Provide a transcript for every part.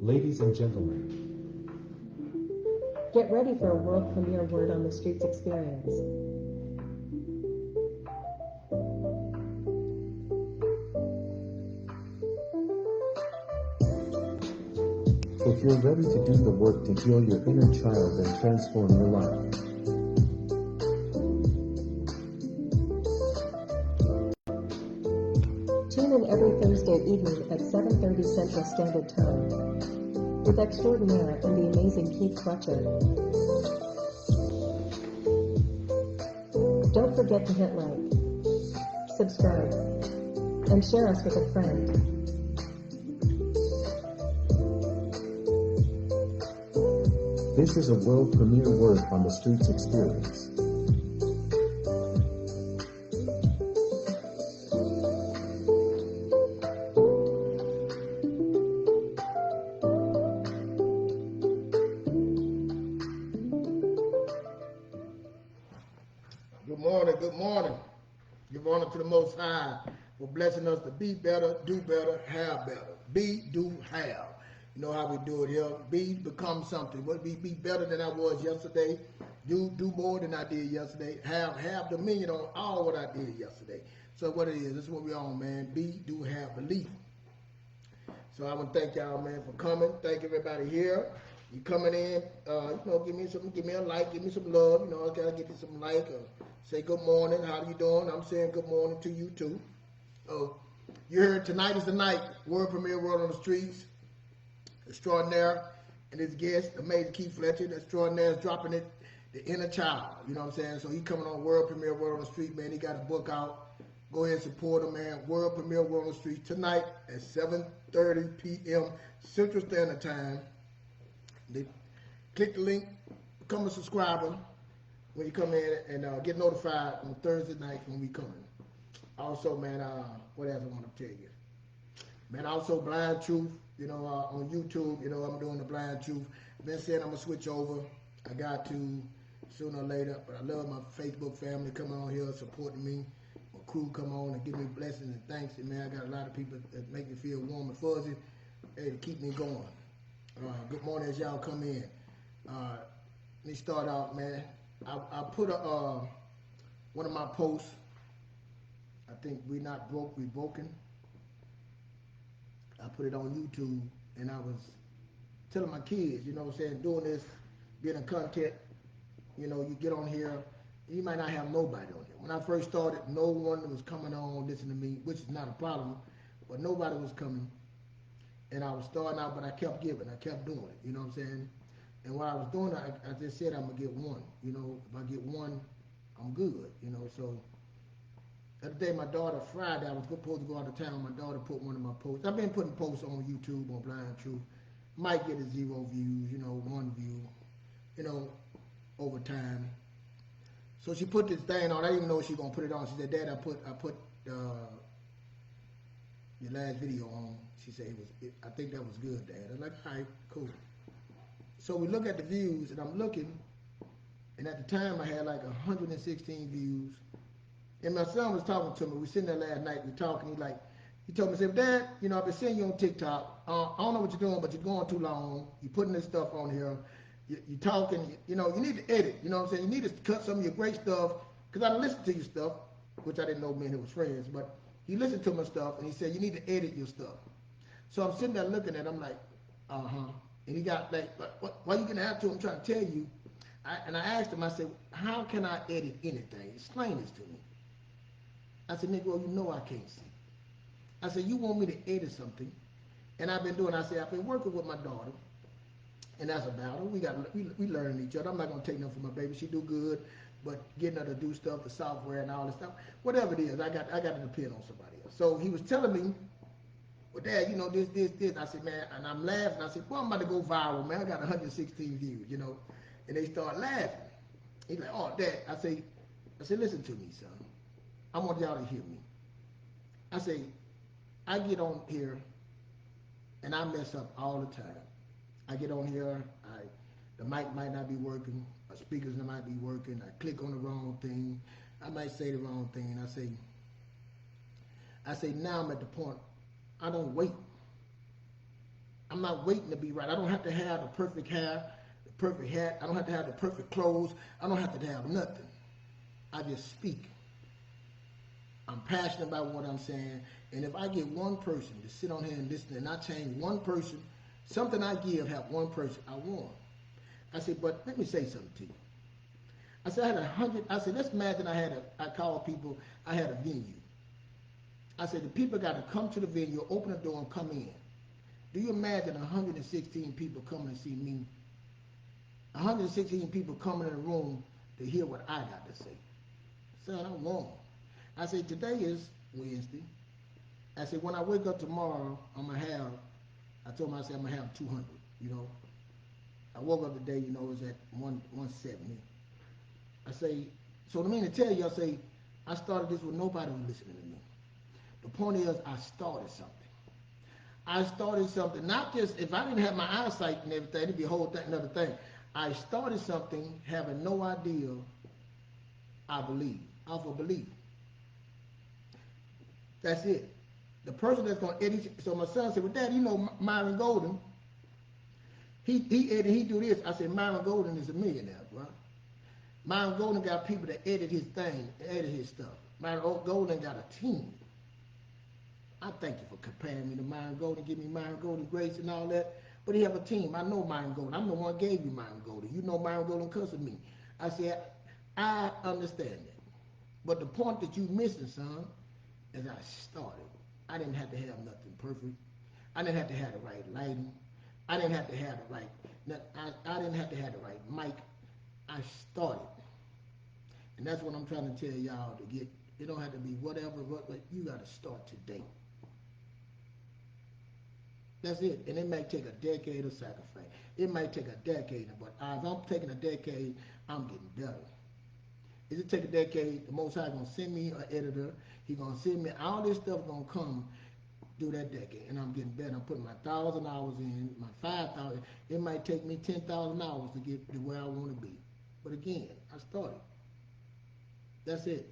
Ladies and gentlemen, Get ready for a world premiere Word on the Streets experience. if you're ready to do the work to heal your inner child and transform your life, Tune in every Thursday evening at 7:30 Central Standard Time with extraordinaire and the amazing Keith Fletcher. Don't forget to hit like, subscribe, and share us with a friend. this is a world premiere Word on the Streets experience. Good morning, good morning. Give honor to the Most High for blessing us to be better, do better, have better. Be, do, have. You know how we do it here. Be, become something. What be better than I was yesterday. Do more than I did yesterday. Have dominion on all what I did yesterday. So what it is, this is what we on, man. Be, do, have, belief. So I want to thank y'all, man, for coming. Thank everybody here. You coming in, give me a like, give me some love. I gotta give you some like, or say good morning. How you doing? I'm saying good morning to you too. You heard tonight is the night. World premiere Word on the Streets. Extraordinaire and his guest, amazing Keith Fletcher. Extraordinaire is dropping it, the inner child. You know what I'm saying? So he coming on World premiere Word on the Street, man. He got a book out. Go ahead and support him, man. World premiere Word on the Street tonight at 7:30 p.m. Central Standard Time. Click the link, become a subscriber when you come in, and get notified on Thursday night when we coming. Also, man, what else I want to tell you? Man, also Blind Truth, on YouTube, I'm doing the Blind Truth. Been saying I'm going to switch over. I got to sooner or later, but I love my Facebook family coming on here, supporting me. My crew come on and give me blessings and thanks. And man, I got a lot of people that make me feel warm and fuzzy, hey, to keep me going. Good morning as y'all come in. Let me start out, man. I put one of my posts. I think we not broke, we broken. I put it on YouTube, and I was telling my kids, doing this, being a content, you get on here, you might not have nobody on here. When I first started, no one was coming on listening to me, which is not a problem, but nobody was coming. And I was starting out, but I kept giving, I kept doing it, you know what I'm saying? And while I was doing it, I just said I'm going to get one. If I get one, I'm good, So, the other day, my daughter, Friday, I was supposed to go out of town. My daughter put one of my posts. I've been putting posts on YouTube, on Blind Truth. Might get a 0 views, 1 view, over time. So she put this thing on. I didn't even know she was going to put it on. She said, Dad, I put your last video on. She said, I think that was good, Dad. I'm like, all right, cool. So we look at the views, and I'm looking, and at the time I had like 116 views. And my son was talking to me. We sitting there last night, we talking. He told me, he said, Dad, I've been seeing you on TikTok. I don't know what you're doing, but you're going too long. You're putting this stuff on here. You're talking, you need to edit. You know what I'm saying? You need to cut some of your great stuff. Because I listened to your stuff, which I didn't know me and him was friends, but he listened to my stuff, and he said, you need to edit your stuff. So I'm sitting there looking at it, I'm like, uh-huh. And he got like, why you gonna have to? I'm trying to tell you. And I asked him, I said, how can I edit anything? Explain this to me. I said, Negro, I can't see. I said, you want me to edit something? And I've been working with my daughter, and that's about it. We learning each other. I'm not gonna take nothing from my baby. She do good, but getting her to do stuff, the software and all this stuff, whatever it is, I got to depend on somebody else. So he was telling me, well, Dad, this. I said, man, and I'm laughing. I said, well, I'm about to go viral, man. I got 116 views, and they start laughing. He's like, oh, Dad. I said, listen to me, son. I want y'all to hear me. I say, I get on here, and I mess up all the time. I get on here, the mic might not be working, my speakers might be working, I click on the wrong thing, I might say the wrong thing, and I say now I'm at the point, I don't wait. I'm not waiting to be right. I don't have to have the perfect hair, the perfect hat. I don't have to have the perfect clothes. I don't have to have nothing. I just speak. I'm passionate about what I'm saying. And if I get one person to sit on here and listen, and I change one person, something I give, have one person, I won. I said, but let me say something to you. I said, I had 100. I said, let's imagine I called people, I had a venue. I said, the people got to come to the venue, open the door, and come in. Do you imagine 116 people coming to see me? 116 people coming in the room to hear what I got to say. Son, I won. I said, today is Wednesday. I said, when I wake up tomorrow, I told myself I'm going to have 200, you know. I woke up today, you know, it was at 170. I say, so the mean to tell you, I say, I started this with nobody was listening to me. The point is, I started something. I started something, not just, if I didn't have my eyesight and everything, it'd be a whole thing, another thing. I started something having no idea I believe. I for believe. That's it. The person that's going to edit, so my son said, well, Dad, you know Myron Golden, he edit, he do this. I said, Myron Golden is a millionaire, bro. Myron Golden got people that edit his thing, edit his stuff. Myron Golden got a team. I thank you for comparing me to Myron Golden, give me Myron Golden grace and all that. But he have a team. I know Myron Golden. I'm the one who gave you Myron Golden. You know Myron Golden because of me. I said, I understand that. But the point that you missing, son, is I started. I didn't have to have nothing perfect. I didn't have to have the right lighting. I didn't have to have the right, I didn't have to have the right mic. I started. And that's what I'm trying to tell y'all to get. It don't have to be whatever, but you got to start today. That's it. And it might take a decade of sacrifice. It might take a decade, but if I'm taking a decade, I'm getting better. If it take a decade, the Most High going to send me an editor. He going to send me, all this stuff going to come through that decade. And I'm getting better. I'm putting my 1,000 hours in, my 5,000. It might take me 10,000 hours to get to where I want to be. But again, I started. That's it.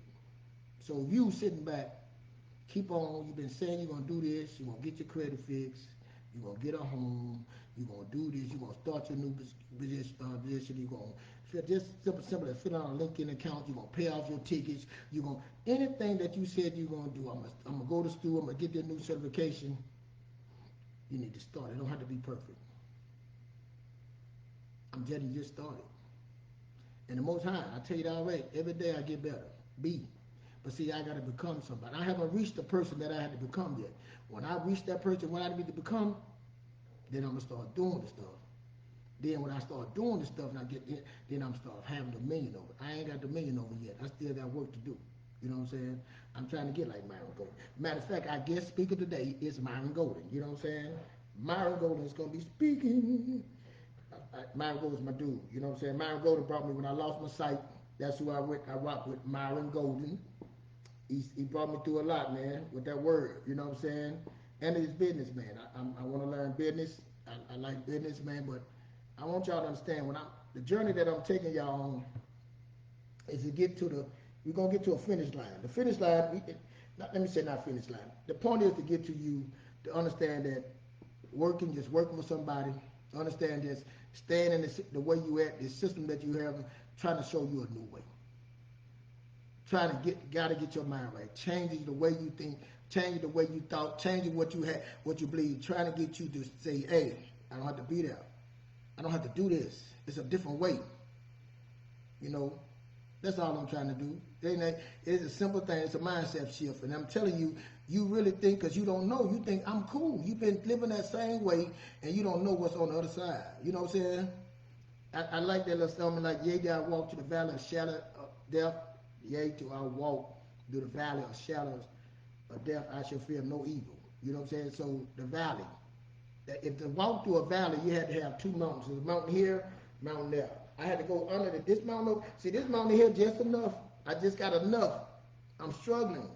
So you sitting back, keep on. You've been saying you're going to do this. You're going to get your credit fixed. You're going to get a home. You're going to do this. You're going to start your new position. You're going to just simple as fill out a LinkedIn account. You're going to pay off your tickets. You're going to, anything that you said you're going to do. I'm going to go to school. I'm going to get that new certification. You need to start. It don't have to be perfect. I'm just started. And the Most High, I tell you that already, every day I get better. But see, I got to become somebody. I haven't reached the person that I had to become yet. When I reach that person, what I need to become, then I'm going to start doing the stuff. Then when I start doing the stuff and I get in, then I'm start having dominion over it. I ain't got dominion over it yet. I still got work to do. You know what I'm saying? I'm trying to get like Myron Golden. Matter of fact, our guest speaker today is Myron Golden. You know what I'm saying? Myron Golden is going to be speaking. Myron Golden is my dude. You know what I'm saying? Myron Golden brought me when I lost my sight. That's who I rock with, Myron Golden. He brought me through a lot, man, with that word. You know what I'm saying? And his business, man. I want to learn business. I like business, man, but I want y'all to understand the journey that I'm taking y'all on is to get to we're going to get to a finish line. The finish line, let me say not finish line. The point is to get to you to understand that just working with somebody, understand this, staying in the way you at, the system that you have, trying to show you a new way. Got to get your mind right. Changing the way you think, changing the way you thought, changing what you had, what you believe, trying to get you to say, hey, I don't have to be there. I don't have to do this. It's a different way. You know, that's all I'm trying to do. It's a simple thing. It's a mindset shift. And I'm telling you, you really think, because you don't know, you think I'm cool. You've been living that same way, and you don't know what's on the other side. You know what I'm saying? I like that little song, like, yea, do I walk to the valley of shadow of death? Yea, do I walk through the valley of shadows of death? I shall fear no evil. You know what I'm saying? So the valley. If to walk through a valley, you had to have two mountains. There's a mountain here, mountain there. I had to go under this mountain. See, this mountain here just enough. I just got enough. I'm struggling.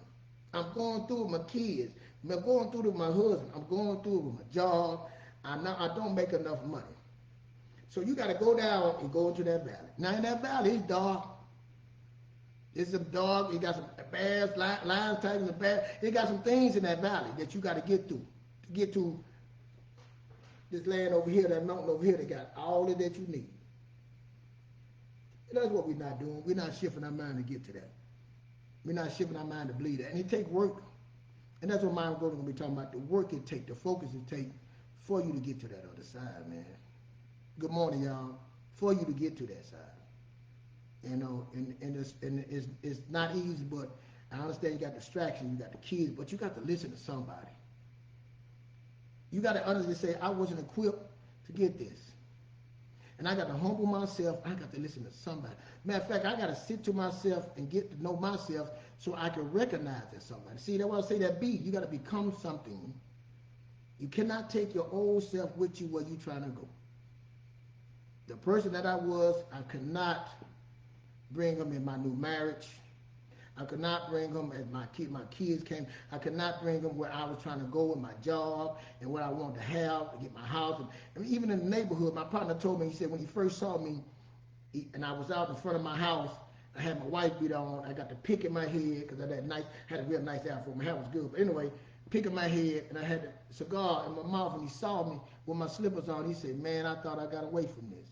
I'm going through with my kids. I'm going through with my husband. I'm going through with my job. I don't make enough money. So you got to go down and go into that valley. Now in that valley, it's dark. It's some dog. It got some bears, lions, tigers, and bears. It got some things in that valley that you got to get through. To get to This land over here, that mountain over here, they got all of that you need. And that's what we're not doing. We're not shifting our mind to get to that. We're not shifting our mind to believe that. And it takes work. And that's what Myron going to be talking about. The work it takes, the focus it takes for you to get to that other side, man. Good morning, y'all. For you to get to that side. You know, and it's not easy, but I understand you got distractions, you got the kids, but you got to listen to somebody. You got to honestly say, I wasn't equipped to get this. And I got to humble myself. I got to listen to somebody. Matter of fact, I got to sit to myself and get to know myself so I can recognize that somebody. See, that's why I say that you got to become something. You cannot take your old self with you where you're trying to go. The person that I was, I could not bring them in my new marriage. I could not bring them as my kids came. I could not bring them where I was trying to go with my job and what I wanted to have to get my house. And even in the neighborhood, my partner told me, he said when he first saw me, and I was out in front of my house, I had my white beat on. I got the pick in my head because I had a real nice outfit. My hair was good. But anyway, pick in my head, and I had a cigar in my mouth, and he saw me with my slippers on. He said, man, I thought I got away from this.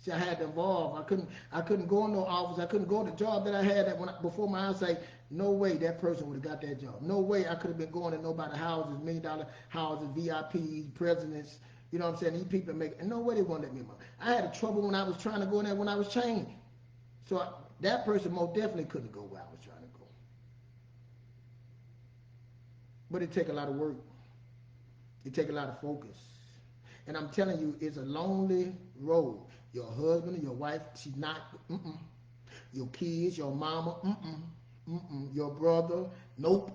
See, I had to evolve. I couldn't go in no office. I couldn't go to the job that I had before my eyesight. No way that person would have got that job. No way I could have been going to nobody's houses, $1 million houses, VIPs, presidents. You know what I'm saying? These people and no way they won't let me in. I had trouble when I was trying to go in there when I was chained. So that person most definitely couldn't go where I was trying to go. But it take a lot of work. It take a lot of focus. And I'm telling you, it's a lonely road. Your husband and your wife, she's not, Your kids, your mama, Your brother, nope.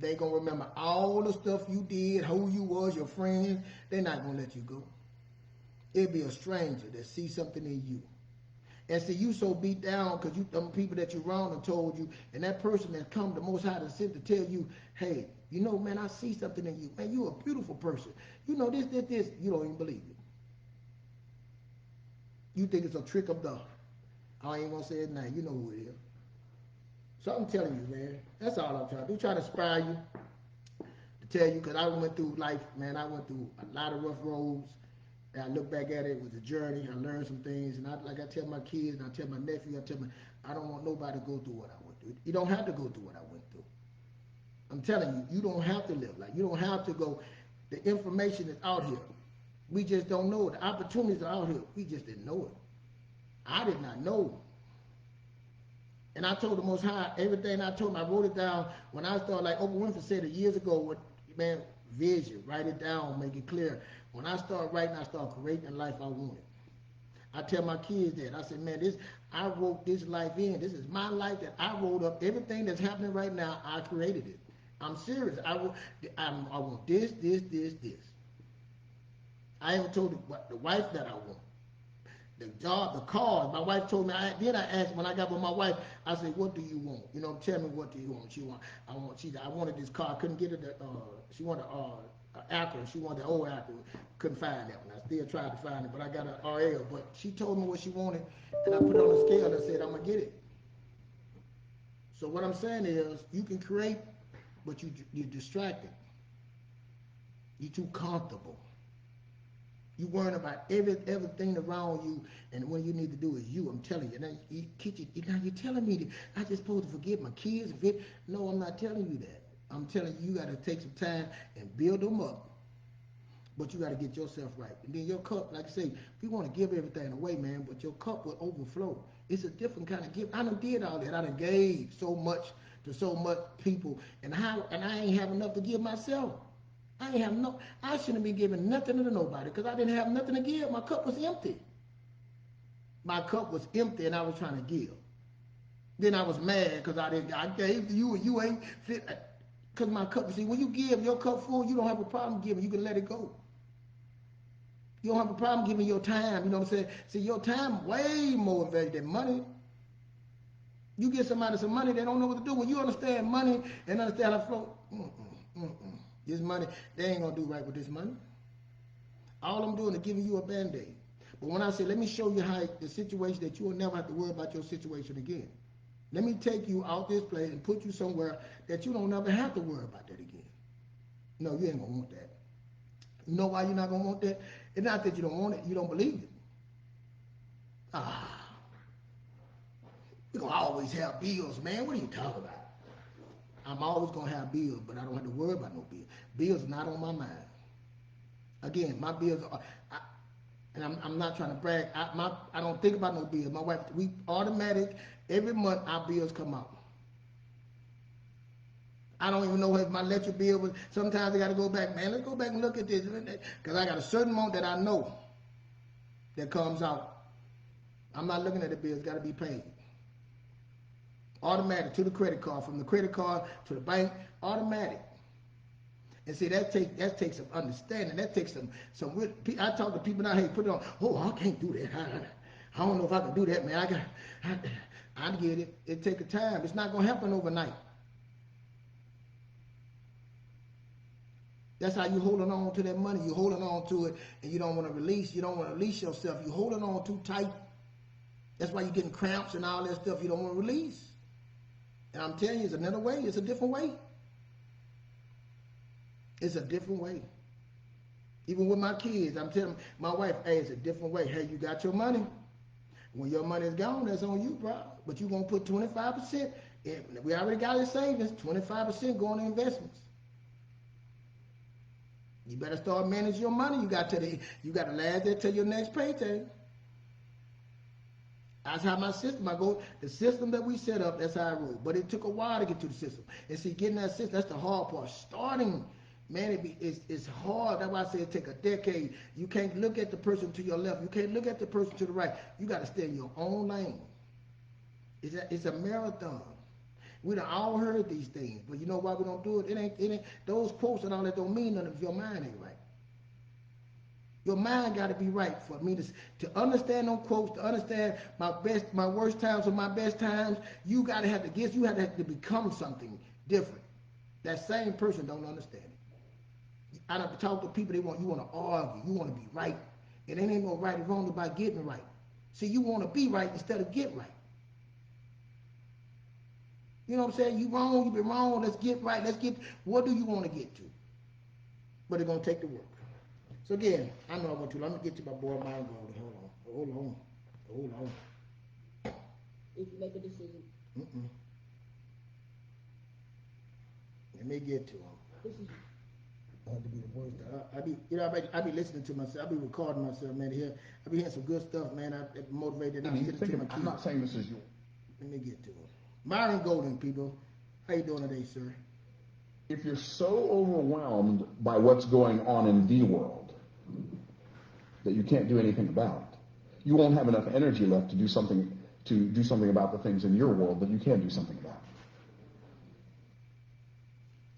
They ain't gonna remember all the stuff you did, who you was, your friends. They're not gonna let you go. It'll be a stranger that sees something in you. And see, you so beat down because them people that you wronged and told you, and that person that come the Most High to sit to tell you, hey, you know, man, I see something in you. Man, you a beautiful person. You know this. You don't even believe it. You think it's a trick of the, I ain't gonna say it now. You know who it is. So I'm telling you, man, that's all I'm trying to do. Try to inspire you, to tell you, because I went through life, man. I went through a lot of rough roads. And I look back at it, it was a journey. I learned some things. And I tell my kids, and I tell my nephew, I don't want nobody to go through what I went through. You don't have to go through what I went through. I'm telling you, you don't have to live like, you don't have to go. The information is out here. We just don't know it. The opportunities are out here. We just didn't know it. I did not know. And I told the Most High everything I told him. I wrote it down when I started, like Oprah Winfrey said it years ago, man, vision, write it down, make it clear. When I start writing, I start creating the life I wanted. I tell my kids that. I said, man, I wrote this life in. This is my life that I wrote up. Everything that's happening right now, I created it. I'm serious. I want this. I even told the wife that I want. The job, the cars. My wife told me. Then I asked when I got with my wife. I said, "What do you want? You know, tell me what do you want." I wanted this car. I couldn't get it. She wanted Acura. She wanted the old Acura. Couldn't find that one. I still tried to find it, but I got an RL. But she told me what she wanted, and I put it on the scale and said, "I'm gonna get it." So what I'm saying is, you can create, but you're distracted. You're too comfortable. You worrying about everything around you, and what you need to do is you. I'm telling you. Now you're telling me that I just supposed to forgive my kids. No, I'm not telling you that. I'm telling you, you got to take some time and build them up. But you got to get yourself right. And then your cup, like I say, we want to give everything away, man, but your cup will overflow. It's a different kind of gift. I done did all that. I done gave so much to so much people, and I ain't have enough to give myself. I shouldn't be giving nothing to nobody because I didn't have nothing to give. My cup was empty. My cup was empty and I was trying to give. Then I was mad because I gave to you and you ain't fit. Because my cup, see, when you give your cup full, you don't have a problem giving. You can let it go. You don't have a problem giving your time. You know what I'm saying? See, your time way more valuable than money. You give somebody some money, they don't know what to do. When you understand money and understand how to flow, this money, they ain't going to do right with this money. All I'm doing is giving you a Band-Aid. But when I say, let me show you how the situation that you will never have to worry about your situation again. Let me take you out this place and put you somewhere that you don't never have to worry about that again. No, you ain't going to want that. You know why you're not gonna want that? It's not that you don't want it, you don't believe it. Ah, we're gonna always have bills, man. What are you talking about? I'm always gonna have bills, but I don't have to worry about no bills. Bills are not on my mind. Again, my bills are, and I'm not trying to brag. I don't think about no bills. My wife, we automatic every month our bills come out. I don't even know if my electric bill was. Sometimes I got to go back, man. Let's go back and look at this, because I got a certain amount that I know that comes out. I'm not looking at the bills. Got to be paid. Automatic to the credit card, from the credit card to the bank, automatic. And see, that takes some understanding. That takes some. I talk to people now. Hey, put it on. Oh, I can't do that. I don't know if I can do that, man. I get it. It takes a time. It's not gonna happen overnight. That's how you holding on to that money. You holding on to it, and you don't want to release. You don't want to release yourself. You holding on too tight. That's why you're getting cramps and all that stuff. You don't want to release. And I'm telling you, it's another way. It's a different way. It's a different way. Even with my kids, I'm telling my wife, hey, it's a different way. Hey, you got your money. When your money is gone, that's on you, bro. But you're going to put 25%. We already got it savings. 25% going to investments. You better start managing your money. You got to last there till your next payday. That's how my system, the system that we set up, that's how I roll. But it took a while to get to the system. And see, getting that system, that's the hard part. Starting, man, it's hard. That's why I say it take a decade. You can't look at the person to your left. You can't look at the person to the right. You got to stay in your own lane. It's a marathon. We done all heard these things, but you know why we don't do it? It ain't those quotes and all that don't mean nothing if your mind ain't right. Your mind got to be right for me to understand them quotes, to understand my worst times or my best times. You got to have to become something different. That same person don't understand it. I have to talk to people. You want to argue. You want to be right. And it ain't no right or wrong about getting right. See, you want to be right instead of get right. You know what I'm saying? You wrong. You been wrong. Let's get right. What do you want to get to? But it's gonna take the work. So again, I know I want to. Let me get to my boy Myron. Hold on. If you make a decision. Let me get to him. This is I have to be the worst. I be listening to myself. I be recording myself, man. I be hearing some good stuff, man. I motivated. I'm not saying this is you. Let me get to him. Myron Golden, people. How you doing today, sir? If you're so overwhelmed by what's going on in the world that you can't do anything about it, you won't have enough energy left to do something about the things in your world that you can do something about.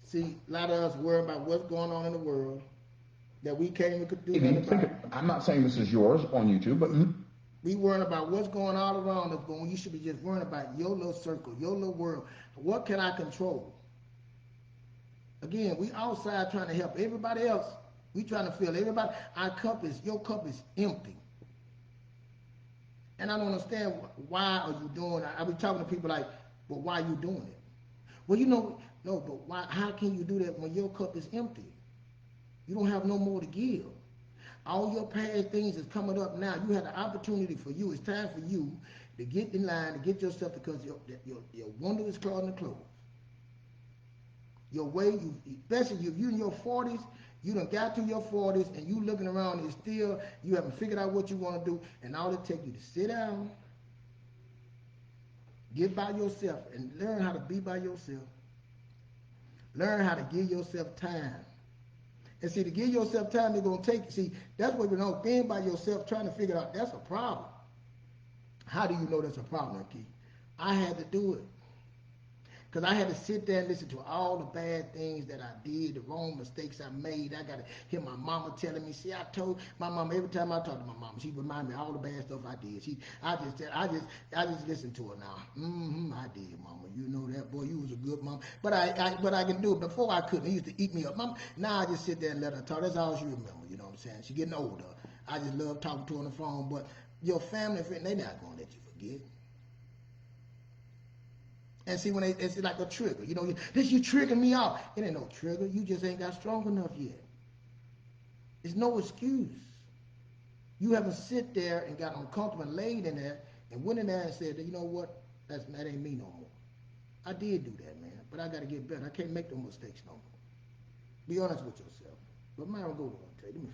See, a lot of us worry about what's going on in the world that we can't even do nothing about. I'm not saying this is yours on YouTube, but we worrying about what's going all around us, but you should be just worrying about your little circle, your little world. What can I control? Again, we outside trying to help everybody else. We trying to fill everybody. Your cup is empty. And I don't understand why are you doing it. I be talking to people like, well, why are you doing it? Well, no, but why? How can you do that when your cup is empty? You don't have no more to give. All your past things is coming up now. You have the opportunity for you. It's time for you to get in line, to get yourself, because your window is starting to close. Your way, especially if you're in your 40s, you done got to your 40s and you looking around and still, you haven't figured out what you want to do, and all it takes you to sit down, get by yourself, and learn how to be by yourself. Learn how to give yourself time. And see, to give yourself time, they're going to take, see, that's what we know, being by yourself, trying to figure out, that's a problem. How do you know that's a problem, Keith? I had to do it. Because I had to sit there and listen to all the bad things that I did, the wrong mistakes I made. I got to hear my mama telling me, see, I told my mama, every time I talk to my mama, she remind me of all the bad stuff I did. I just listen to her now. I did, mama. You know that, boy, you was a good mom. But I can do it. Before I couldn't. It used to eat me up. Mama, now I just sit there and let her talk. That's all she remember, you know what I'm saying? She getting older. I just love talking to her on the phone. But your family friend, they not going to let you forget. And see, when it's like a trigger, you triggering me off. It ain't no trigger. You just ain't got strong enough yet. It's no excuse. You haven't sit there and got uncomfortable and laid in there and went in there and said, you know what, that ain't me no more. I did do that, man, but I got to get better. I can't make no mistakes no more. Be honest with yourself. But Myron, go on, tell me.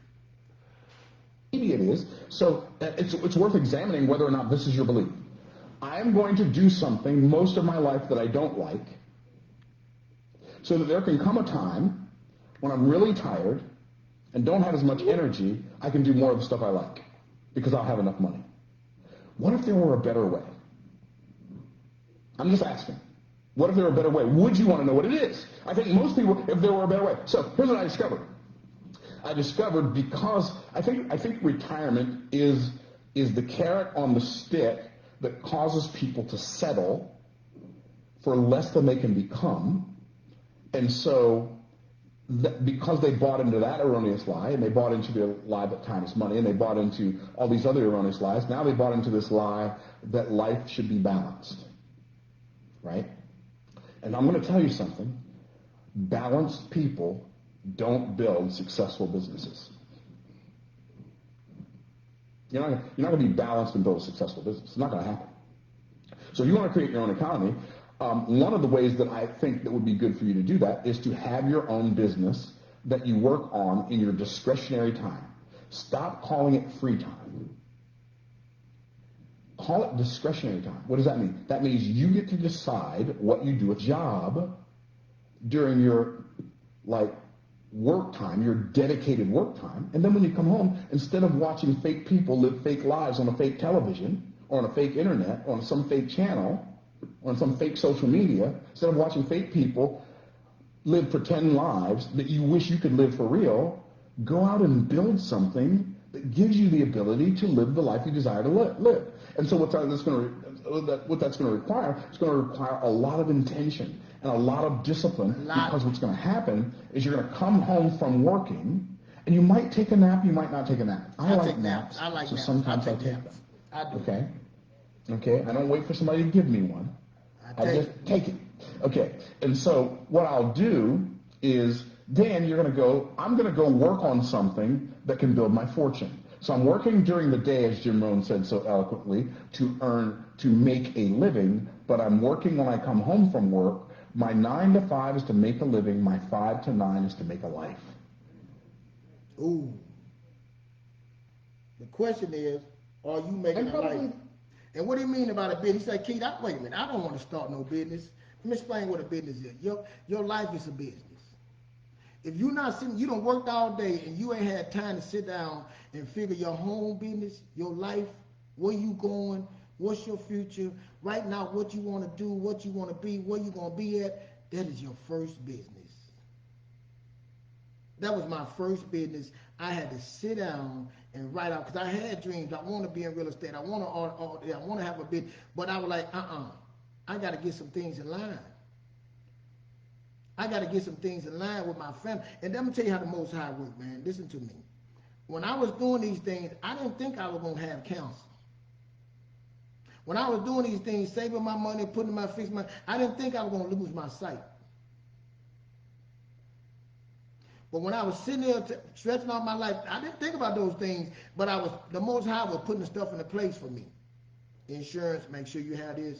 Maybe it is. So it's worth examining whether or not this is your belief. I am going to do something most of my life that I don't like, so that there can come a time when I'm really tired and don't have as much energy, I can do more of the stuff I like because I'll have enough money. What if there were a better way? I'm just asking. What if there were a better way? Would you want to know what it is? I think most people, if there were a better way. So here's what I discovered. I discovered because I think retirement is the carrot on the stick that causes people to settle for less than they can become. And so because they bought into that erroneous lie, and they bought into the lie that time is money, and they bought into all these other erroneous lies, now they bought into this lie that life should be balanced. Right? And I'm going to tell you something. Balanced people don't build successful businesses. You're not going to be balanced and build a successful business. It's not going to happen. So if you want to create your own economy, one of the ways that I think that would be good for you to do that is to have your own business that you work on in your discretionary time. Stop calling it free time. Call it discretionary time. What does that mean? That means you get to decide what you do with job during your work time, your dedicated work time. And then when you come home, instead of watching fake people live fake lives on a fake television or on a fake internet or on some fake channel or on some fake social media, instead of watching fake people live pretend lives that you wish you could live for real, go out and build something that gives you the ability to live the life you desire to live. And so what that's going to require is going to require a lot of intention and a lot of discipline, because what's going to happen is you're going to come home from working, and you might take a nap, you might not take a nap. I like naps. I like so naps. sometimes I take them. I do. Okay. I don't wait for somebody to give me one. I just take it. Okay. And so what I'll do is, Dan, I'm going to go work on something that can build my fortune. So I'm working during the day, as Jim Rohn said so eloquently, to make a living, but I'm working when I come home from work. My 9 to 5 is to make a living. My 5 to 9 is to make a life. Ooh. The question is, are you making a life? And what do you mean about a business? He said, Keith, wait a minute, I don't want to start no business. Let me explain what a business is. Your life is a business. If you're not sitting, you done worked all day and you ain't had time to sit down and figure your home business, your life, where you going, what's your future, right now what you want to do, what you want to be, where you going to be at, that is your first business. That was my first business. I had to sit down and write out, because I had dreams. I want to be in real estate. I want to have a business. But I was like, I got to get some things in line. I got to get some things in line with my family. And let me tell you how the Most High work, man. Listen to me. When I was doing these things, I didn't think I was going to have counsel. When I was doing these things, saving my money, putting my fixed money, I didn't think I was going to lose my sight. But when I was sitting there stretching out my life, I didn't think about those things, but the Most High was putting stuff into place for me. Insurance, make sure you have this.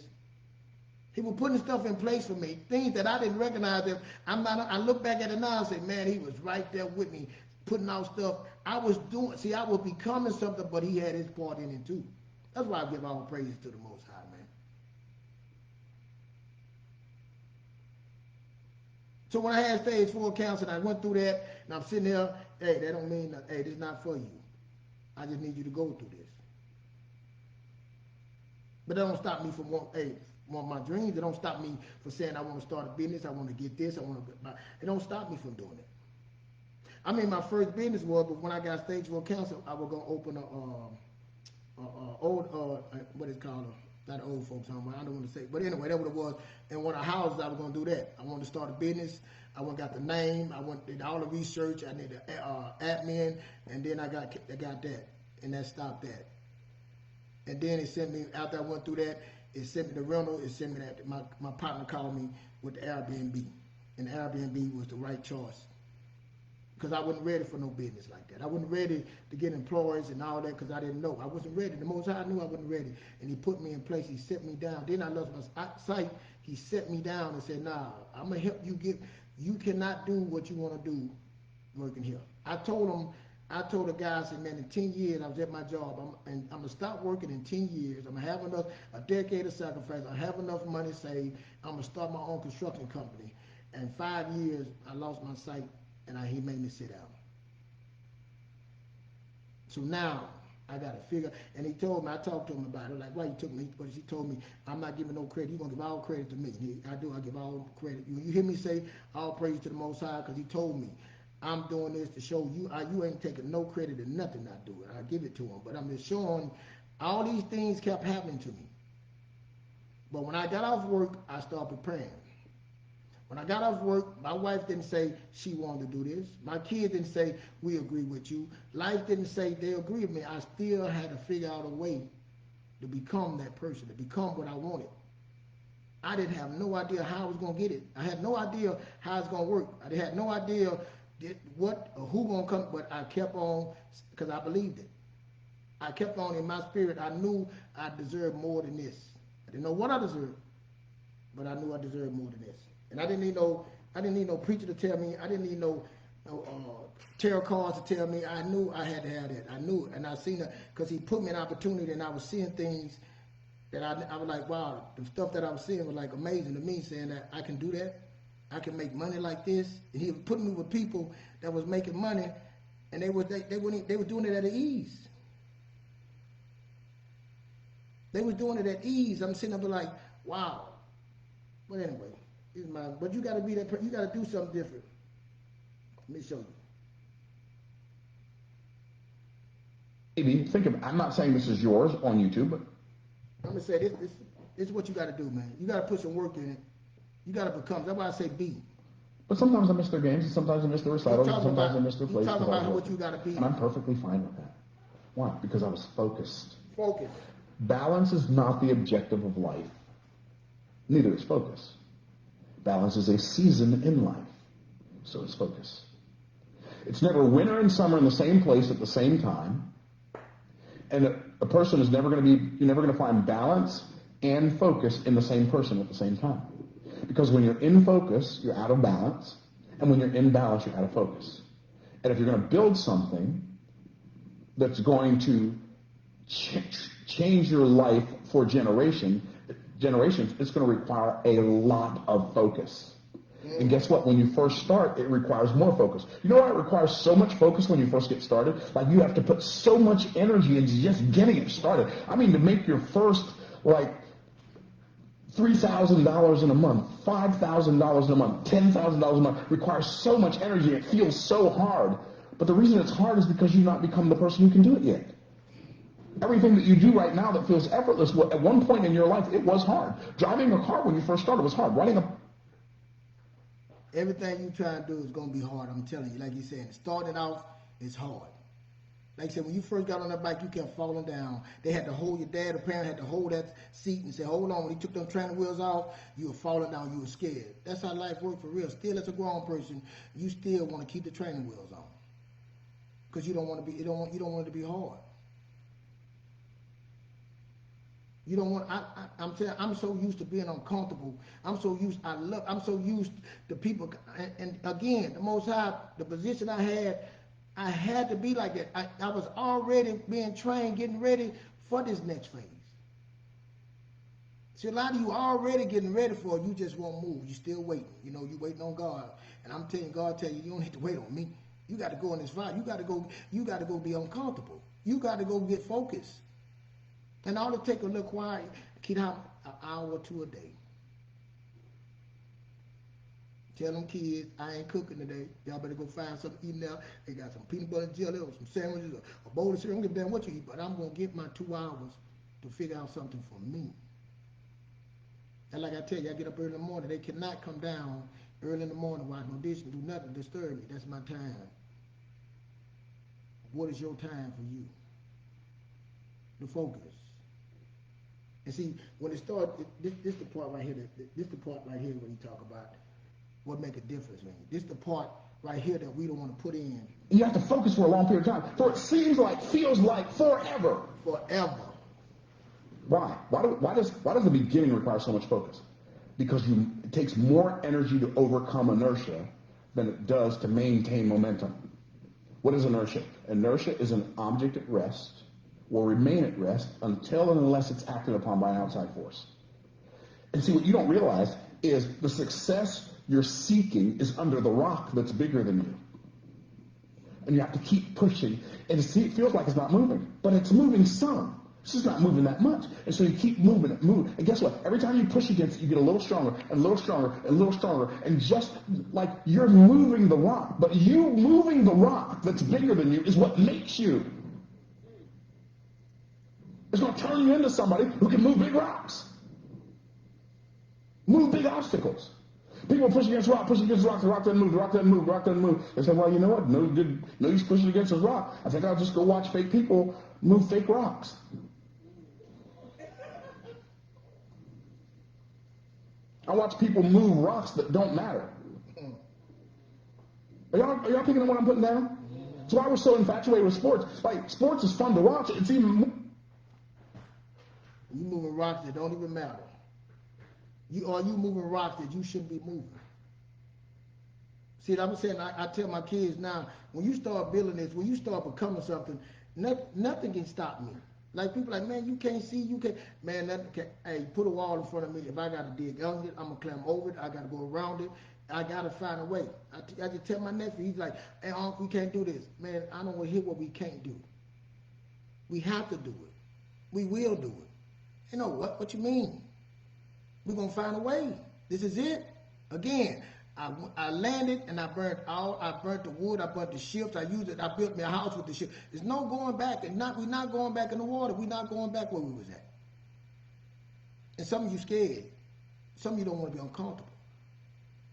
He was putting stuff in place for me, things that I didn't recognize. I look back at it now and say, man, he was right there with me, putting out stuff. I was becoming something, but he had his part in it too. That's why I give all praises to the Most High, man. So when I had stage 4 cancer, I went through that, and I'm sitting there, hey, that don't mean nothing. Hey, this is not for you. I just need you to go through this. But that don't stop me from wanting my dreams. It don't stop me from saying I want to start a business, I want to get this, it don't stop me from doing it. I mean, my first business was, but when I got stage 4 cancer, I was going to open what is it called? Not an old folks home, I don't want to say. But anyway, that's what it was. In one of the houses, I was going to do that. I wanted to start a business. I went got the name. I did all the research. I did the admin, and then I got that, and that stopped that. And then it sent me, after I went through that, it sent me the rental. It sent me that. My partner called me with the Airbnb, and the Airbnb was the right choice. because I wasn't ready for no business like that. I wasn't ready to get employees and all that because I didn't know. I wasn't ready. The Most High knew I wasn't ready, and He put me in place. He set me down. Then I lost my sight. He set me down and said, "Nah, I'm gonna help you get. You cannot do what you want to do working here." I told the guy, I said, "Man, in 10 years, I was at my job. I'm gonna stop working in 10 years. I'm gonna have a decade of sacrifice. I have enough money saved. I'm gonna start my own construction company." And 5 years, I lost my sight, and he made me sit down. So now I got to figure. And he told me, I talked to him about it. Like, why you took me? But he told me, I'm not giving no credit. You're gonna give all credit to me. I give all credit. You hear me say all praise to the Most High? Because he told me, I'm doing this to show you. You ain't taking no credit to nothing I do. I give it to him, but I'm just showing. All these things kept happening to me. But when I got off work, I started preparing. When I got off work, my wife didn't say she wanted to do this. My kids didn't say, we agree with you. Life didn't say they agree with me. I still had to figure out a way to become that person, to become what I wanted. I didn't have no idea how I was going to get it. I had no idea how it's going to work. I had no idea what or who going to come, but I kept on because I believed it. I kept on in my spirit. I knew I deserved more than this. I didn't know what I deserved, but I knew I deserved more than this. And I didn't need no preacher to tell me. I didn't need no tarot cards to tell me. I knew I had to have that. I knew it, and I seen it because he put me an opportunity, and I was seeing things that I was like, wow, the stuff that I was seeing was like amazing to me, saying that I can do that. I can make money like this. And he was putting me with people that was making money, and they were doing it at ease. They was doing it at ease. I'm sitting up like, wow. But anyway. But you got to be that. You got to do something different. Let me show you. Maybe think of. I'm not saying this is yours on YouTube, but I'm gonna say this is what you got to do, man. You got to put some work in it. You got to become. That's why I say be. But sometimes I miss their games, and sometimes I miss their recitals, and sometimes I miss their plays. You're talking about what you got to be. And I'm perfectly fine with that. Why? Because I was focused. Focus. Balance is not the objective of life. Neither is focus. Balance is a season in life. So is focus. It's never winter and summer in the same place at the same time. And a person is never going to be, you're never going to find balance and focus in the same person at the same time. Because when you're in focus, you're out of balance. And when you're in balance, you're out of focus. And if you're going to build something that's going to change your life for generations, it's going to require a lot of focus. And guess what? When you first start, it requires more focus. You know why it requires so much focus when you first get started? Like, you have to put so much energy into just getting it started. I mean, to make your first, like, $3,000 in a month, $5,000 in a month, $10,000 a month requires so much energy. It feels so hard. But the reason it's hard is because you've not become the person who can do it yet. Everything that you do right now that feels effortless, at one point in your life, it was hard. Driving a car when you first started was hard. Everything you try to do is going to be hard, I'm telling you. Like you said, starting off is hard. Like I said, when you first got on that bike, you kept falling down. They had to hold, your dad or parent had to hold that seat and say, hold on. When he took them training wheels off, you were falling down, you were scared. That's how life worked for real. Still, as a grown person, you still want to keep the training wheels on. Because you don't want it to be hard. You don't want. I'm telling. I'm so used to being uncomfortable. I'm so used to people. And again, the Most High, the position I had to be like that. I was already being trained, getting ready for this next phase. See, a lot of you already getting ready for it. You just won't move. You still waiting. You know, you waiting on God. And I'm telling you, God tell you, you don't have to wait on me. You got to go in this fight. You got to go be uncomfortable. You got to go get focused. And all it take a little quiet, keep out an hour or two a day. Tell them kids, I ain't cooking today. Y'all better go find something to eat now. They got some peanut butter and jelly or some sandwiches or a bowl of cereal. I don't give a damn what you eat, but I'm going to get my 2 hours to figure out something for me. And like I tell you, I get up early in the morning. They cannot come down early in the morning, watch no dishes, do nothing to disturb me. That's my time. What is your time for you? The focus. And see, when it starts, this the part right here. This the part right here when you talk about what make a difference, man. This is the part right here that we don't want to put in. You have to focus for a long period of time. For it seems like, feels like forever. Forever. Why? Why does the beginning require so much focus? Because it takes more energy to overcome inertia than it does to maintain momentum. What is inertia? Inertia is an object at rest, will remain at rest until and unless it's acted upon by an outside force. And see, what you don't realize is the success you're seeking is under the rock that's bigger than you. And you have to keep pushing. And it feels like it's not moving, but it's moving some. It's just not moving that much. And so you keep moving it, moving. And guess what? Every time you push against it, you get a little stronger and a little stronger and a little stronger. And just like you're moving the rock, but you moving the rock that's bigger than you is what makes you. It's going to turn you into somebody who can move big rocks. Move big obstacles. People push against rock, push against rock, the rock doesn't move, the rock doesn't move, the rock doesn't move. They say, well, you know what? No use pushing against this rock. I think I'll just go watch fake people move fake rocks. I watch people move rocks that don't matter. Are y'all picking up what I'm putting down? That's why we're so infatuated with sports. Like, sports is fun to watch. It's even... You moving rocks that don't even matter. You moving rocks that you shouldn't be moving. See, I'm saying, I tell my kids now, when you start building this, when you start becoming something, nothing can stop me. Like, people like, man, you can't see, you can't, man, nothing can, hey, put a wall in front of me. If I got to dig under it, I'm going to climb over it. I got to go around it. I got to find a way. I just tell my nephew, he's like, hey, Uncle, we can't do this. Man, I don't want to hear what we can't do. We have to do it. We will do it. You know what? What you mean? We're going to find a way. This is it. Again, I landed and I burnt the wood, I burnt the ships, I used it, I built me a house with the ship. There's no going back, and we're not going back in the water. We're not going back where we was at. And some of you scared. Some of you don't want to be uncomfortable.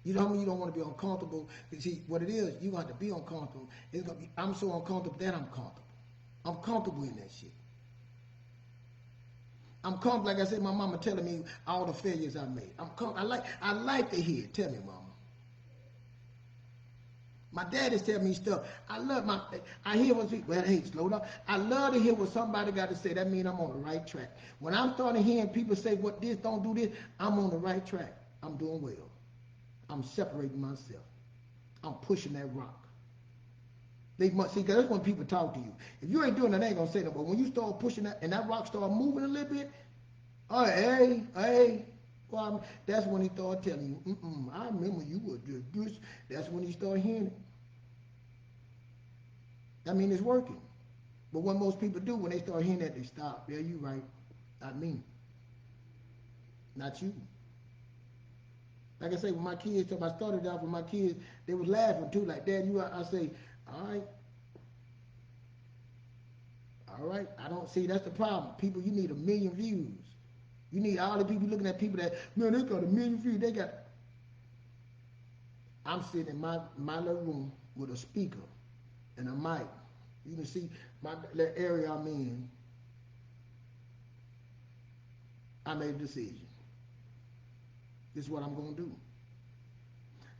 You know how many you don't want to be uncomfortable? You see, what it is, you're going to have to be uncomfortable. It's gonna be, I'm so uncomfortable that I'm comfortable. I'm comfortable in that shit. I'm comfortable, like I said, my mama telling me all the failures I made. I like to hear it. Tell me, mama. My dad is telling me stuff. I hear what people, well, hey, slow down. I love to hear what somebody got to say. That means I'm on the right track. When I'm starting hearing people say, what this, don't do this, I'm on the right track. I'm doing well. I'm separating myself. I'm pushing that rock. They must see, because that's when people talk to you. If you ain't doing that, they ain't gonna say that. But when you start pushing that, and that rock start moving a little bit, oh, hey, well, that's when he started telling you, I remember you were this. That's when he started hearing it. I mean, it's working. But what most people do when they start hearing that, they stop. Yeah, you right. Not me. Not you. Like I say, when my kids, I started out with my kids, they was laughing too. Like, Dad, I say, all right. I don't see, that's the problem. People, you need 1 million views. You need all the people looking at people that, man, they got 1 million views. I'm sitting in my little room with a speaker and a mic. You can see the area I'm in. I made a decision. This is what I'm going to do.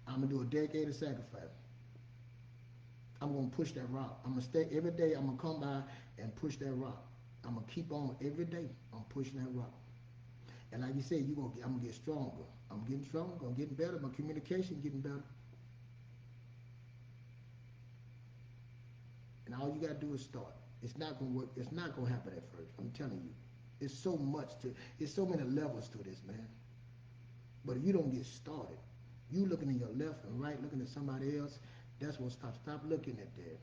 I'm going to do a decade of sacrifice. I'm going to push that rock. I'm going to stay every day. I'm going to come by and push that rock. I'm going to keep on every day. I'm pushing that rock. And like you said, I'm going to get stronger. I'm getting stronger. I'm getting better. My communication getting better. And all you got to do is start. It's not going to work. It's not going to happen at first. I'm telling you. It's so many levels to this, man. But if you don't get started, you looking in your left and right, looking at somebody else, that's what stop looking at that.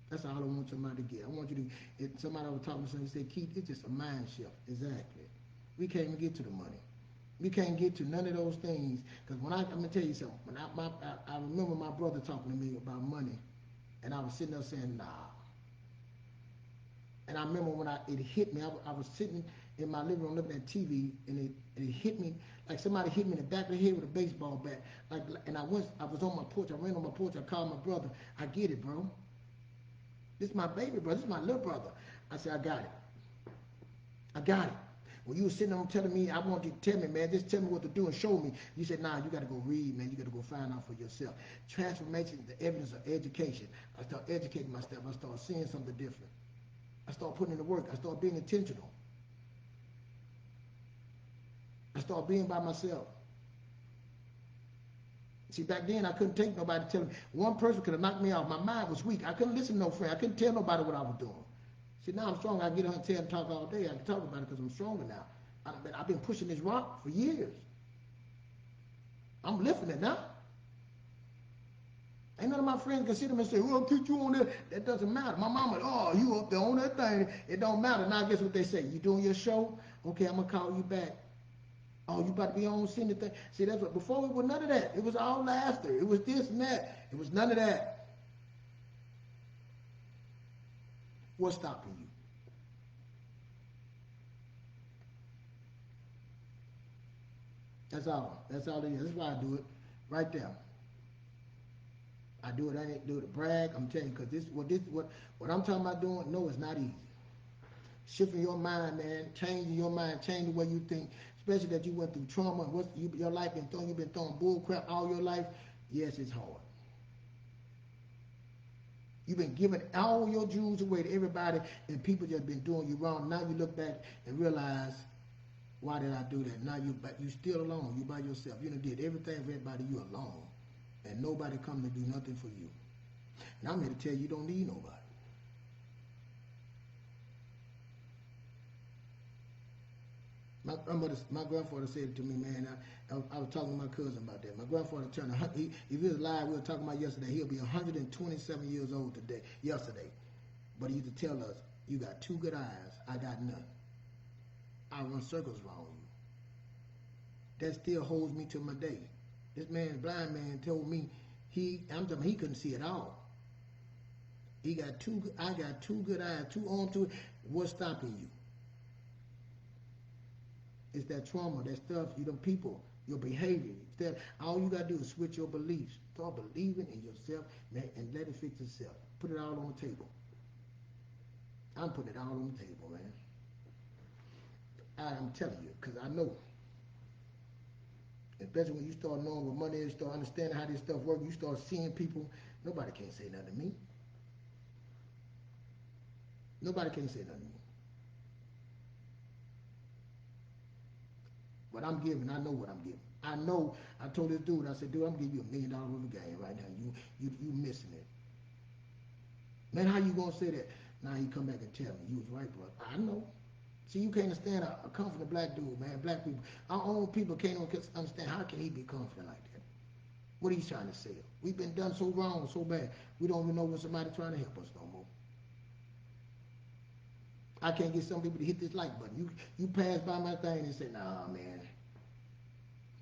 That's all I want somebody to get. I want you to, if somebody was talking to somebody, say, Keith, it's just a mind shift. Exactly. We can't even get to the money. We can't get to none of those things. Because I'm going to tell you something. When I remember my brother talking to me about money, and I was sitting there saying, nah. And I remember when it hit me, I was sitting in my living room looking at TV, and it hit me like somebody hit me in the back of the head with a baseball bat. And I was on my porch. I ran on my porch. I called my brother. I get it, bro. This is my baby brother. This is my little brother. I said, I got it. When you were sitting on telling me, I want you to tell me, man, just tell me what to do and show me. You said, nah, you got to go read, man. You got to go find out for yourself. Transformation, the evidence of education. I start educating myself. I start seeing something different. I start putting in the work. I start being intentional. I start being by myself. See, back then I couldn't take nobody telling me. One person could have knocked me off. My mind was weak. I couldn't listen to no friend. I couldn't tell nobody what I was doing. See, now I'm strong. I can get on and tell and talk all day. I can talk about it because I'm stronger now. I've been pushing this rock for years. I'm lifting it now. Ain't none of my friends can sit them and say, well, I'll teach you on that. That doesn't matter. My mama, oh, you up there on that thing. It don't matter. Now guess what they say? You doing your show? Okay, I'm going to call you back. Oh, you about to be on seeing the thing. See, that's what, before it was none of that. It was all laughter. It was this and that. It was none of that. What's stopping you? That's all. That's all it is. That's why I do it. Right there. I do it. I ain't do it to brag. I'm telling you, because what I'm talking about doing, no, it's not easy. Shifting your mind, man, changing your mind, changing the way you think, especially that you went through trauma and your life been throwing, you've been throwing bull crap all your life. Yes, it's hard. You've been giving all your jewels away to everybody, and people just been doing you wrong. Now you look back and realize, why did I do that? Now you still alone. You by yourself. You done did everything for everybody. You alone, and nobody come to do nothing for you. And I'm here to tell you, you don't need nobody. My grandfather said it to me, man. I was talking to my cousin about that. My grandfather turned, if he was alive, we were talking about yesterday, he'll be 127 years old yesterday. But he used to tell us, you got two good eyes, I got none. I run circles around you. That still holds me to my day. This man, blind man, told me, he couldn't see at all. I got two good eyes, two arms, what's stopping you? It's that trauma, that stuff, people, your behavior. All you got to do is switch your beliefs. Start believing in yourself, man, and let it fix itself. Put it all on the table. I'm putting it all on the table, man. I'm telling you, because I know. Especially when you start knowing what money is, start understanding how this stuff works, you start seeing people, nobody can't say nothing to me. Nobody can say nothing to me. What I'm giving, I know what I'm giving. I know, I told this dude, I said, dude, I'm giving you $1 million worth of game right now. You missing it. Man, how you gonna say that? Now he come back and tell me, you was right, bro. I know. See, you can't understand a confident black dude, man. Black people, our own people can't understand how can he be confident like that? What he's trying to say. We've been done so wrong, so bad. We don't even know when somebody's trying to help us no more. I can't get some people to hit this like button. You pass by my thing and say, nah, man.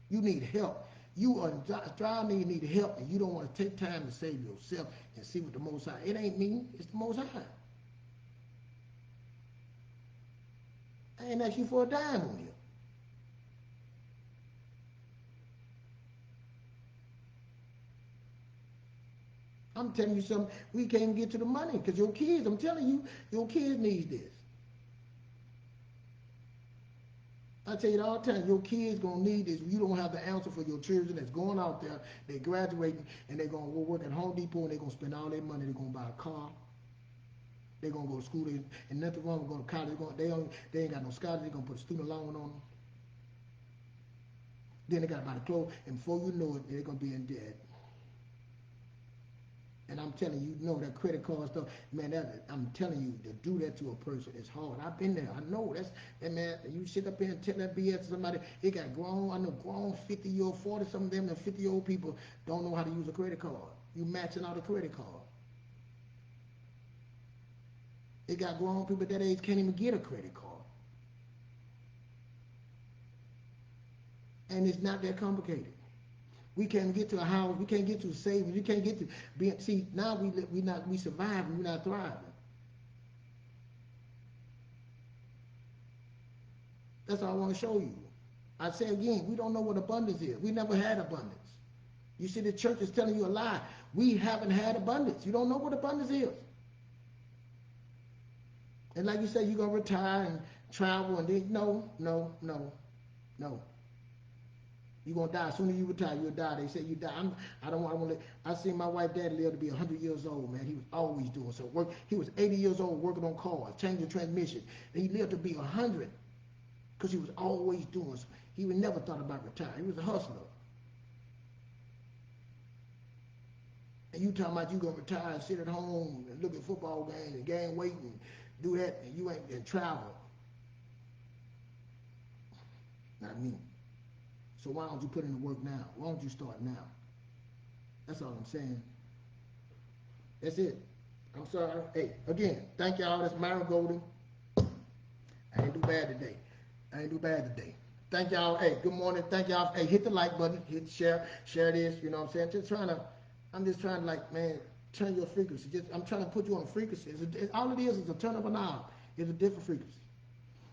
You need help. You are drowning, you need help, and you don't want to take time to save yourself and see what the Most High. It ain't me, it's the Most High. I ain't asked you for a dime on you. I'm telling you something, we can't even get to the money because your kids, I'm telling you, your kids need this. I tell you all the time, your kids gonna need this. You don't have the answer for your children that's going out there, they're graduating, and they're gonna go work at Home Depot, and they're gonna spend all their money. They're gonna buy a car. They're gonna go to school, and nothing wrong with going to college. They ain't got no scholarship. They're gonna put a student loan on them. Then they gotta buy the clothes, and before you know it, they're gonna be in debt. And I'm telling you, that credit card stuff, man, I'm telling you, to do that to a person is hard. I've been there. I know. Man, you sit up here and tell that BS to somebody, it got grown 50-year-old, 40-something of them, and 50-year-old people don't know how to use a credit card. You maxing out a credit card. It got grown people that age can't even get a credit card. And it's not that complicated. We can't get to a house. We can't get to savings. We can't get to being. See, now we surviving. We're not thriving. That's all I want to show you. I say again, we don't know what abundance is. We never had abundance. You see, the church is telling you a lie. We haven't had abundance. You don't know what abundance is. And like you said, you're gonna retire, travel and then no. You're gonna die. As soon as you retire, you'll die. They say you die. I don't want to. I seen my wife, dad live to be 100 years old, man. He was always doing so. Work. He was 80 years old working on cars, changing transmission. And he lived to be 100 because he was always doing so. He would never thought about retiring. He was a hustler. And you talking about you gonna retire and sit at home and look at football games and gain weight and do that and you ain't and travel. Not me. So why don't you put in the work now? Why don't you start now? That's all I'm saying. That's it. I'm sorry. Hey, again, thank y'all. That's Myron Golden. I ain't do bad today. Thank y'all. Hey, good morning. Thank y'all. Hey, hit the like button. Hit share this. You know what I'm saying? I'm just trying to like, man, turn your frequency. I'm trying to put you on a frequency. All it is a turn of a knob. It's a different frequency.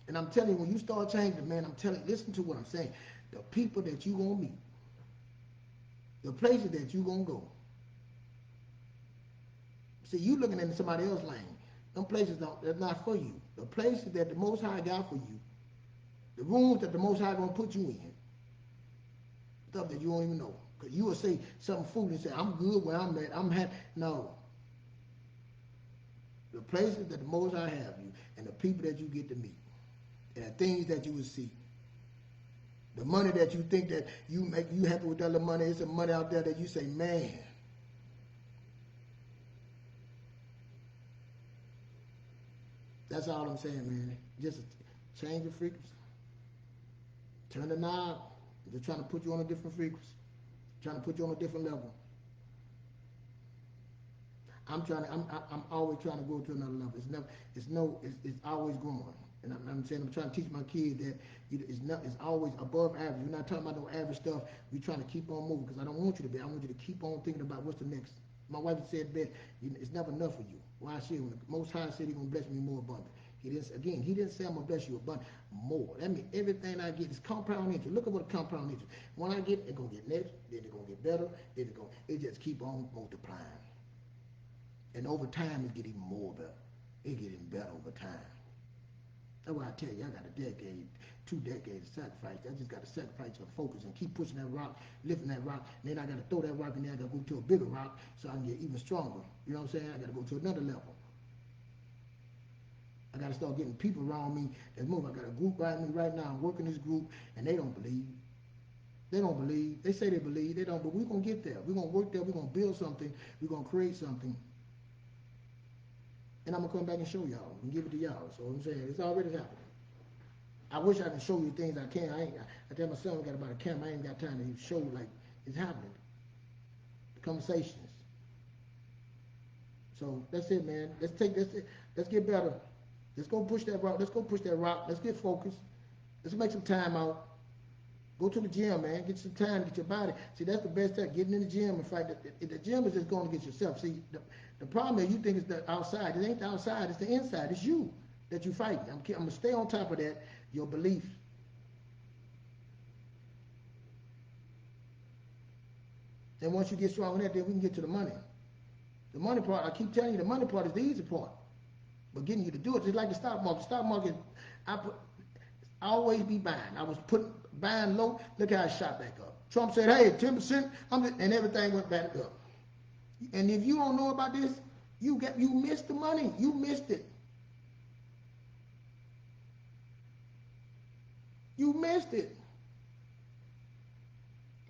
And I'm telling you, when you start changing, man, I'm telling you, listen to what I'm saying. The people that you gonna meet, the places that you gonna go. See, you looking into somebody else's lane. Them places they're not for you. The places that the Most High got for you, the rooms that the Most High gonna put you in, stuff that you don't even know. Because you will say something foolish and say, I'm good where I'm at, I'm happy. No. The places that the Most High have you and the people that you get to meet and the things that you will see. The money that you think that you make, you happy with that little money, it's some money out there that you say, man. That's all I'm saying, man. Just change your frequency. Turn the knob. They're trying to put you on a different frequency. Trying to put you on a different level. I'm always trying to go to another level. It's always growing. And I'm saying, I'm trying to teach my kids that it's always above average. We're not talking about no average stuff. We're trying to keep on moving because I don't want you to be. I want you to keep on thinking about what's the next. My wife said that it's never enough for you. Why she? When the Most High said He's gonna bless me more abundant. He didn't say I'm gonna bless you abundant more. That means everything I get is compound interest. Look at what a compound interest. When I get, it's gonna get next, then it's gonna get better, then it just keep on multiplying. And over time, it get even more better. It getting better over time. That's why I tell you, I got a decade, 2 decades of sacrifice. I just got to sacrifice your focus and keep pushing that rock, lifting that rock. And then I got to throw that rock and then I got to go to a bigger rock so I can get even stronger. You know what I'm saying? I got to go to another level. I got to start getting people around me that move. I got a group around me right now. I'm working this group and they don't believe. They don't believe. They say they believe. They don't. But we're going to get there. We're going to work there. We're going to build something. We're going to create something. And I'm going to come back and show y'all and give it to y'all. So I'm saying it's already happening. I wish I could show you things I can. I tell my son I got about a camera. I ain't got time to show like it's happening. The conversations. So that's it, man. Let's get better. Let's go push that rock. Let's get focused. Let's make some time out. Go to the gym, man. Get some time to get your body. See, that's the best time. Getting in the gym. In fact, the gym is just going to get yourself. See, the problem is you think it's the outside. It ain't the outside. It's the inside. It's you that you fighting. I'm going to stay on top of that. Your belief. And once you get strong in that, then we can get to the money. The money part, I keep telling you, the money part is the easy part. But getting you to do it, just like the stock market. The stock market, I always be buying. I was buying low. Look how it shot back up. Trump said, hey, 10%, and everything went back up. And if you don't know about this, you missed the money. You missed it. You missed it.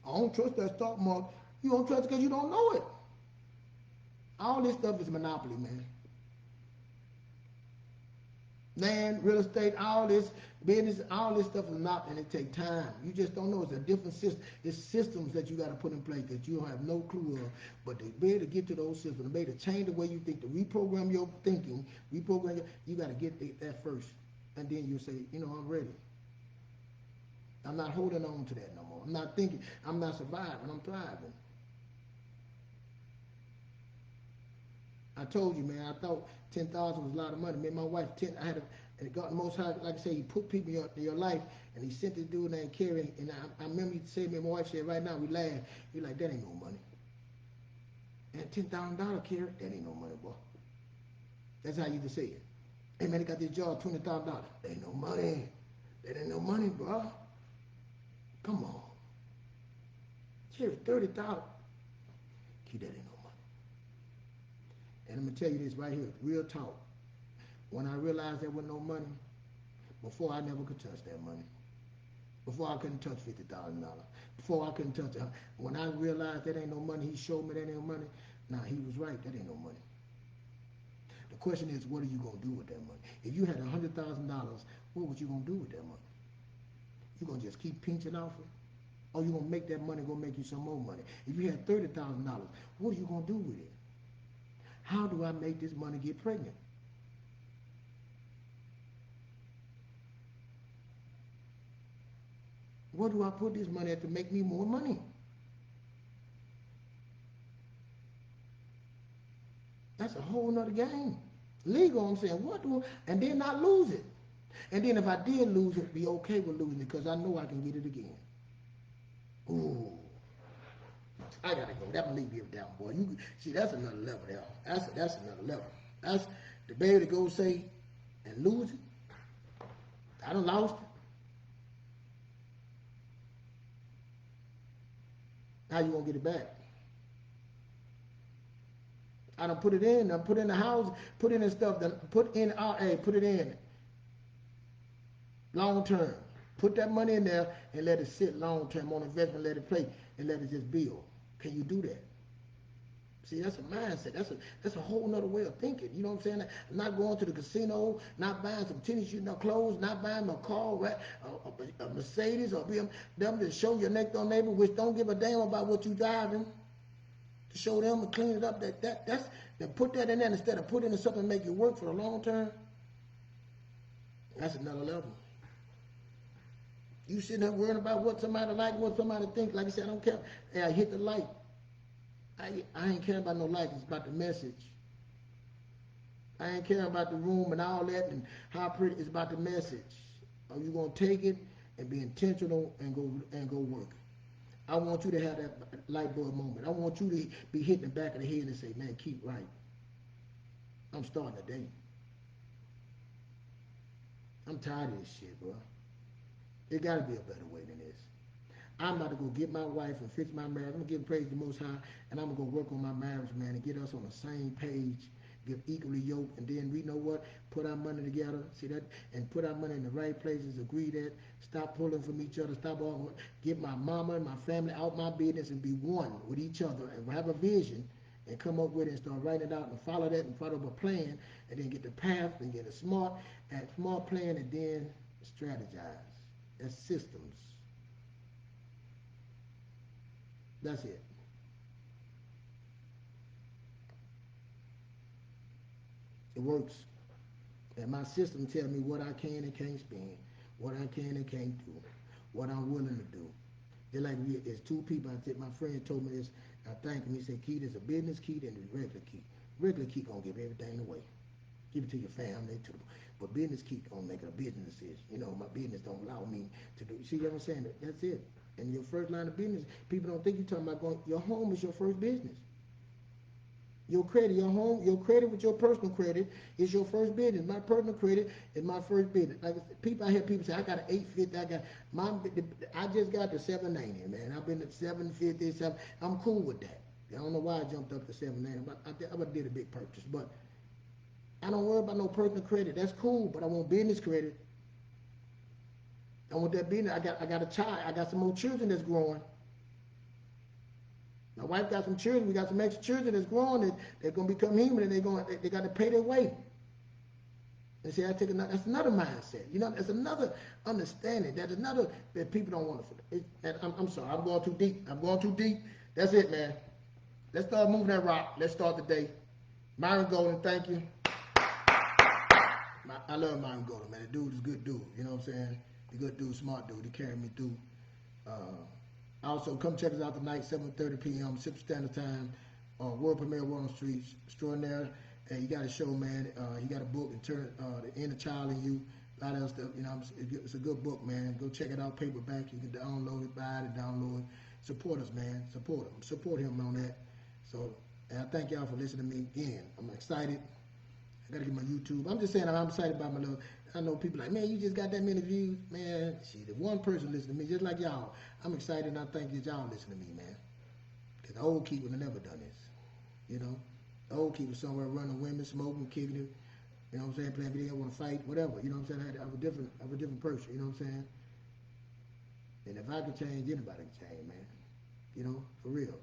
I don't trust that stock market. You don't trust it because you don't know it. All this stuff is monopoly, man. Land, real estate, all this business, all this stuff is not, and it takes time. You just don't know. It's a different system. It's systems that you got to put in place that you don't have no clue of. But to be able to get to those systems, to be able to change the way you think, to reprogram your thinking, you got to get that first. And then you say, I'm ready. I'm not holding on to that no more. I'm not thinking, I'm not surviving, I'm thriving. I told you, man, I thought 10,000 was a lot of money. Me and my wife, I had God the Most High, like I say, He put people in your life, and He sent this dude named Kerry, and I remember you saying, my wife said, right now, we laugh. You're like, that ain't no money. And $10,000, Kerry, that ain't no money, boy. That's how you just say it. Hey man, they got this job, $20,000. That ain't no money. That ain't no money, bro. Come on. Jerry, 30,000. Key, that ain't no money. And I'm gonna tell you this right here, real talk. When I realized there was no money, before I never could touch that money. Before I couldn't touch $50,000. Before I couldn't touch it. When I realized that ain't no money, he showed me that ain't no money. Now he was right, that ain't no money. The question is, what are you gonna do with that money? If you had $100,000, what was you gonna do with that money? You gonna just keep pinching off it? Or you gonna make that money go make you some more money? If you had $30,000, what are you gonna do with it? How do I make this money get pregnant? Where do I put this money at to make me more money? That's a whole nother game. Legal, I'm saying, what do, and then not lose it. And then if I did lose it, be okay with losing it because I know I can get it again. Ooh. I gotta go. That believe you down, boy. You see, that's another level there. That's another level. That's the baby to go say and lose it. I done lost it. How you gonna get it back? I done put it in. I put it in the house. Put it in stuff. Put in RA. Put it in long term. Put that money in there and let it sit long term on investment. Let it play and let it just build. Can you do that? See, that's a mindset. That's a whole nother way of thinking. You know what I'm saying? Not going to the casino, not buying some tennis shoes, no clothes, not buying a car, right? A Mercedes or BMW. Them to show your next door neighbor, which don't give a damn about what you driving. To show them and clean it up. That's put that in there instead of putting in something and make it work for the long term. That's another level. You sitting there worrying about what somebody like, what somebody think. Like I said, I don't care. Hey, I hit the light. I ain't caring about no light. It's about the message. I ain't caring about the room and all that and how pretty. It's about the message. Are you gonna take it and be intentional and go work? I want you to have that light bulb moment. I want you to be hitting the back of the head and say, man, keep right. I'm starting today. I'm tired of this shit, bro. There gotta be a better way than this. I'm about to go get my wife and fix my marriage. I'm gonna give praise to the Most High, and I'm gonna go work on my marriage, man, and get us on the same page, get equally yoked, and then we know what? Put our money together, see that, and put our money in the right places. Agree that. Stop pulling from each other. Stop all. Get my mama and my family out my business and be one with each other and have a vision and come up with it and start writing it out and follow that and follow a plan and then get the path and get a smart plan and then strategize. That's systems. That's it. It works. And my system tell me what I can and can't spend, what I can and can't do, what I'm willing to do. They're like, it's two people. My friend told me this. I thanked him. He said, Key, there's a business key and a regular key. Regular key gonna give everything away. Give it to your family, but business key gonna make it a business decision. You know, my business don't allow me to do. See what I'm saying? That's it. And your first line of business, people don't think you're talking about going. Your home is your first business. Your credit, your home, your credit with your personal credit is your first business. My personal credit is my first business. Like I hear people say, I got an 850. I just got the 790, man. I've been at 750. I'm cool with that. I don't know why I jumped up to 790, but I did a big purchase. But I don't worry about no personal credit. That's cool, but I want business credit. I want that business. I got a child. I got some more children that's growing. My wife got some children. We got some extra children that's growing. They're gonna become human, and they got to pay their way. And see, that's another mindset. You know, that's another understanding. That's another that people don't want to. I'm sorry. I'm going too deep. That's it, man. Let's start moving that rock. Let's start the day. Myron Golden, thank you. I love Myron Golden, man. The dude is a good dude. You know what I'm saying? He's a good dude, smart dude. He carried me through. Also, come check us out tonight, 7:30 p.m. Central Standard Time, world premiere, Warren Street, extraordinary. And you got a show, man. You got a book, The Inner Child in You. A lot of stuff, you know. It's a good book, man. Go check it out, paperback. You can download it, buy it, download it. Support us, man. Support him on that. So, and I thank y'all for listening to me again. I'm excited. I gotta get my YouTube. I'm just saying I'm excited about my little. I know people like, man, you just got that many views, man. Shit, if one person listen to me, just like y'all, I'm excited and I think that y'all listen to me, man. Cause the old keeper never done this, you know. The old keeper somewhere running women, smoking, kicking it. You know what I'm saying? Playing video, want to fight, whatever. You know what I'm saying? I'm a different person. You know what I'm saying? And if I could change, anybody can change, man. You know, for real.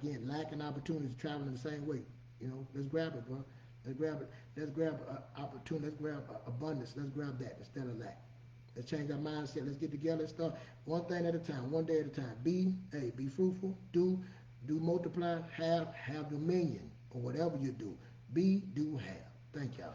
Again, lacking opportunities, traveling the same way. You know, let's grab it, bro. Let's grab it. Let's grab opportunity. Let's grab abundance. Let's grab that instead of lack. Let's change our mindset. Let's get together. Let's start one thing at a time, one day at a time. Be fruitful. Do multiply. Have dominion or whatever you do. Be, do, have. Thank y'all.